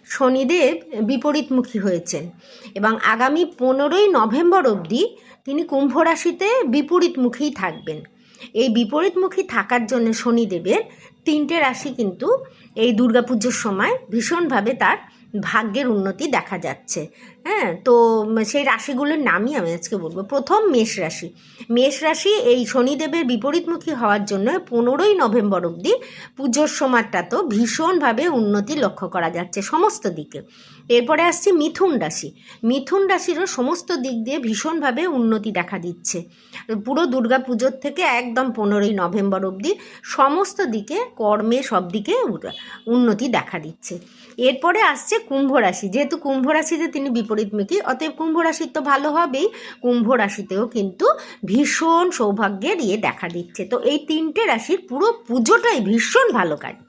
শনিদেব বিপরীতমুখী হয়েছেন এবং আগামী 15ই নভেম্বর অবধি তিনি কুম্ভ রাশিতে বিপরীতমুখী থাকবেন। এই বিপরীতমুখী থাকার জন্য শনিদেবের 3টে রাশি কিন্তু এই দুর্গাপুজোর সময় ভীষণভাবে তার ভাগ্যের উন্নতি দেখা যাচ্ছে। হ্যাঁ, তো সেই রাশিগুলোর নামই আমি আজকে বলবো। প্রথম মেষ রাশি। মেষ রাশি এই শনিদেবের বিপরীতমুখী হওয়ার জন্য 15ই নভেম্বর অবধি পুজোর সময়টা তো ভীষণভাবে উন্নতি লক্ষ্য করা যাচ্ছে সমস্ত দিকে। এরপরে আসছে মিথুন রাশি। মিথুন রাশিরও সমস্ত দিক দিয়ে ভীষণভাবে উন্নতি দেখা দিচ্ছে। পুরো দুর্গা পুজোর থেকে একদম 15ই নভেম্বর অবধি সমস্ত দিকে কর্মে সব দিকে উন্নতি দেখা দিচ্ছে। এরপরে আসছে কুম্ভ রাশি। যেহেতু কুম্ভ রাশিতে তিনি বিপরীতমুখী, অতএব কুম্ভ রাশির তো ভালো হবেই, কুম্ভ রাশিতেও কিন্তু ভীষণ সৌভাগ্যের দেখা দিচ্ছে। তো এই 3টে রাশির পুরো পুজোটাই ভীষণ ভালো কাটবে।